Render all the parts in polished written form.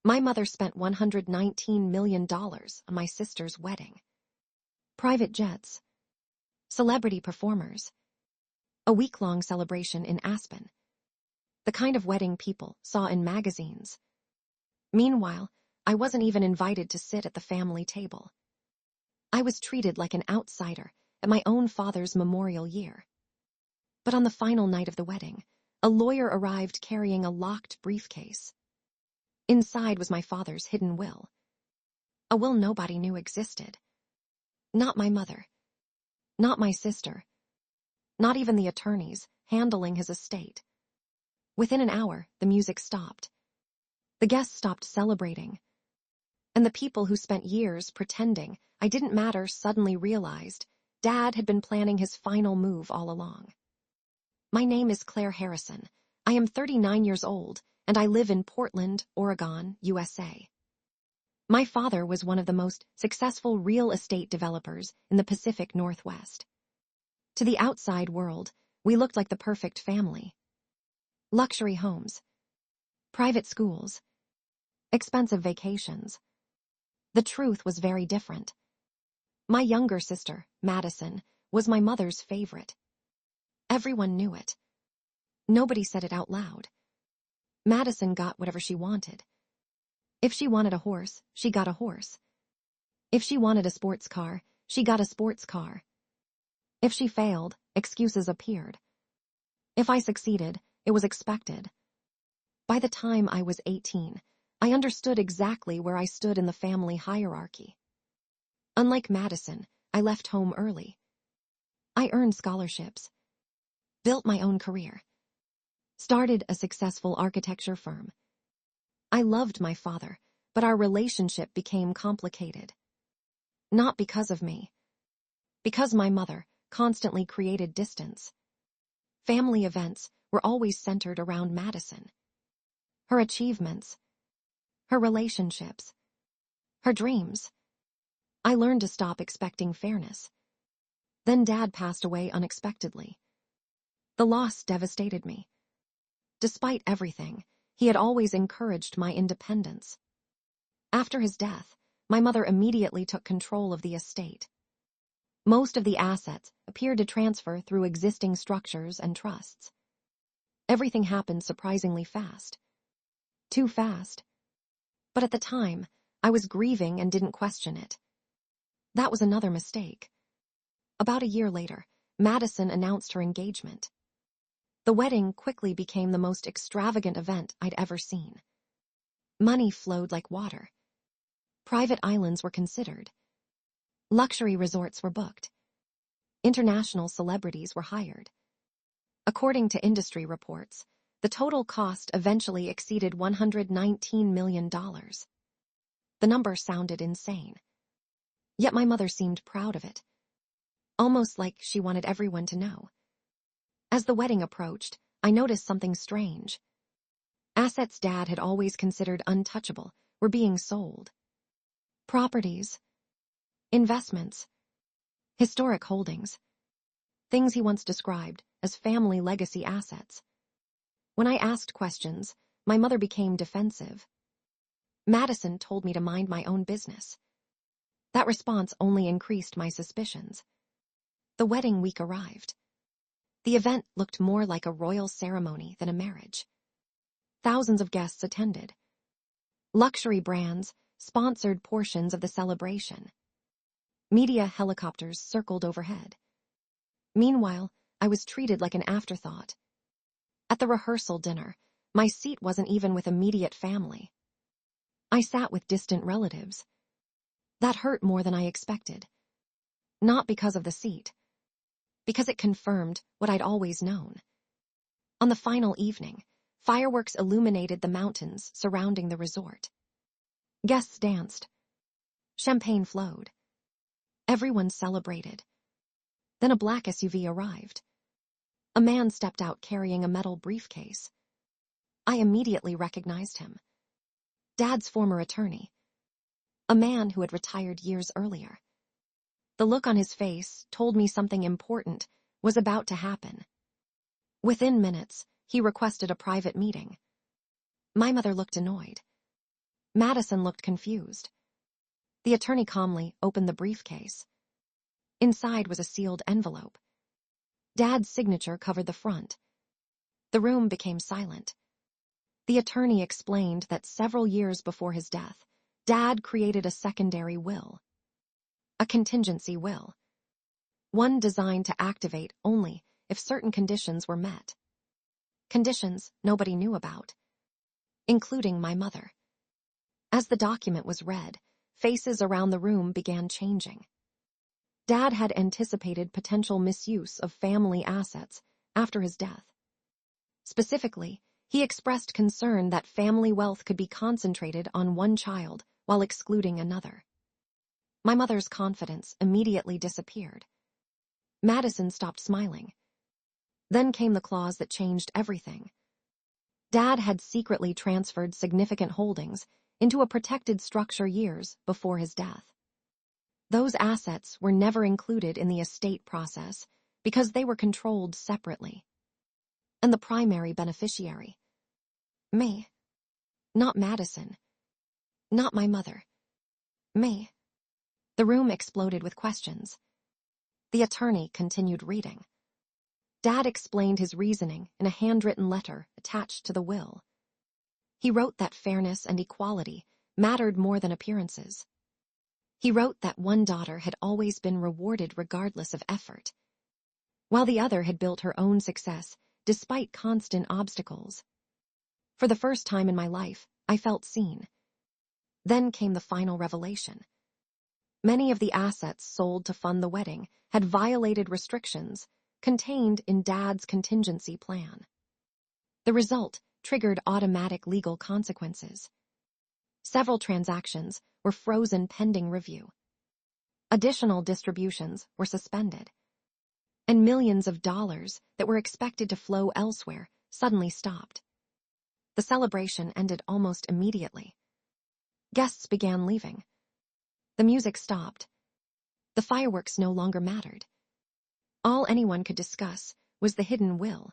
My mother spent $119 million on my sister's wedding. Private jets, celebrity performers, a week-long celebration in Aspen. The kind of wedding people saw in magazines. Meanwhile, I wasn't even invited to sit at the family table. I was treated like an outsider at my own father's memorial year. But on the final night of the wedding, a lawyer arrived carrying a locked briefcase. Inside was my father's hidden will. A will nobody knew existed. Not my mother. Not my sister. Not even the attorneys handling his estate. Within an hour, the music stopped. The guests stopped celebrating. And the people who spent years pretending I didn't matter suddenly realized Dad had been planning his final move all along. My name is Claire Harrison. I am 39 years old, and I live in Portland, Oregon, USA. My father was one of the most successful real estate developers in the Pacific Northwest. To the outside world, we looked like the perfect family. Luxury homes, private schools, expensive vacations. The truth was very different. My younger sister, Madison, was my mother's favorite. Everyone knew it. Nobody said it out loud. Madison got whatever she wanted. If she wanted a horse, she got a horse. If she wanted a sports car, she got a sports car. If she failed, excuses appeared. If I succeeded, it was expected. By the time I was 18, I understood exactly where I stood in the family hierarchy. Unlike Madison, I left home early. I earned scholarships, built my own career, started a successful architecture firm. I loved my father, but our relationship became complicated. Not because of me. Because my mother constantly created distance. Family events were always centered around Madison. Her achievements, her relationships, her dreams. I learned to stop expecting fairness. Then Dad passed away unexpectedly. The loss devastated me. Despite everything, he had always encouraged my independence. After his death, my mother immediately took control of the estate. Most of the assets appeared to transfer through existing structures and trusts. Everything happened surprisingly fast. Too fast. But at the time, I was grieving and didn't question it. That was another mistake. About a year later, Madison announced her engagement. The wedding quickly became the most extravagant event I'd ever seen. Money flowed like water. Private islands were considered. Luxury resorts were booked. International celebrities were hired. According to industry reports, the total cost eventually exceeded $119 million. The number sounded insane. Yet my mother seemed proud of it. Almost like she wanted everyone to know. As the wedding approached, I noticed something strange. Assets Dad had always considered untouchable were being sold. Properties, investments, historic holdings, things he once described as family legacy assets. When I asked questions, my mother became defensive. Madison told me to mind my own business. That response only increased my suspicions. The wedding week arrived. The event looked more like a royal ceremony than a marriage. Thousands of guests attended. Luxury brands sponsored portions of the celebration. Media helicopters circled overhead. Meanwhile, I was treated like an afterthought. At the rehearsal dinner, my seat wasn't even with immediate family. I sat with distant relatives. That hurt more than I expected. Not because of the seat. Because it confirmed what I'd always known. On the final evening, fireworks illuminated the mountains surrounding the resort. Guests danced. Champagne flowed. Everyone celebrated. Then a black SUV arrived. A man stepped out carrying a metal briefcase. I immediately recognized him. Dad's former attorney. A man who had retired years earlier. The look on his face told me something important was about to happen. Within minutes, he requested a private meeting. My mother looked annoyed. Madison looked confused. The attorney calmly opened the briefcase. Inside was a sealed envelope. Dad's signature covered the front. The room became silent. The attorney explained that several years before his death, Dad created a secondary will. A contingency will. One designed to activate only if certain conditions were met. Conditions nobody knew about, including my mother. As the document was read, faces around the room began changing. Dad had anticipated potential misuse of family assets after his death. Specifically, he expressed concern that family wealth could be concentrated on one child while excluding another. My mother's confidence immediately disappeared. Madison stopped smiling. Then came the clause that changed everything. Dad had secretly transferred significant holdings into a protected structure years before his death. Those assets were never included in the estate process because they were controlled separately. And the primary beneficiary? Me. Not Madison. Not my mother. Me. The room exploded with questions. The attorney continued reading. Dad explained his reasoning in a handwritten letter attached to the will. He wrote that fairness and equality mattered more than appearances. He wrote that one daughter had always been rewarded regardless of effort, while the other had built her own success despite constant obstacles. For the first time in my life, I felt seen. Then came the final revelation. Many of the assets sold to fund the wedding had violated restrictions contained in Dad's contingency plan. The result triggered automatic legal consequences. Several transactions were frozen pending review. Additional distributions were suspended. And millions of dollars that were expected to flow elsewhere suddenly stopped. The celebration ended almost immediately. Guests began leaving. The music stopped. The fireworks no longer mattered. All anyone could discuss was the hidden will.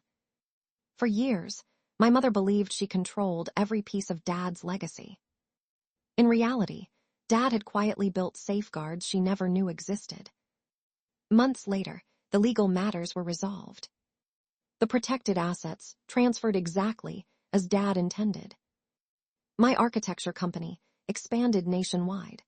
For years, my mother believed she controlled every piece of Dad's legacy. In reality, Dad had quietly built safeguards she never knew existed. Months later, the legal matters were resolved. The protected assets transferred exactly as Dad intended. My architecture company expanded nationwide.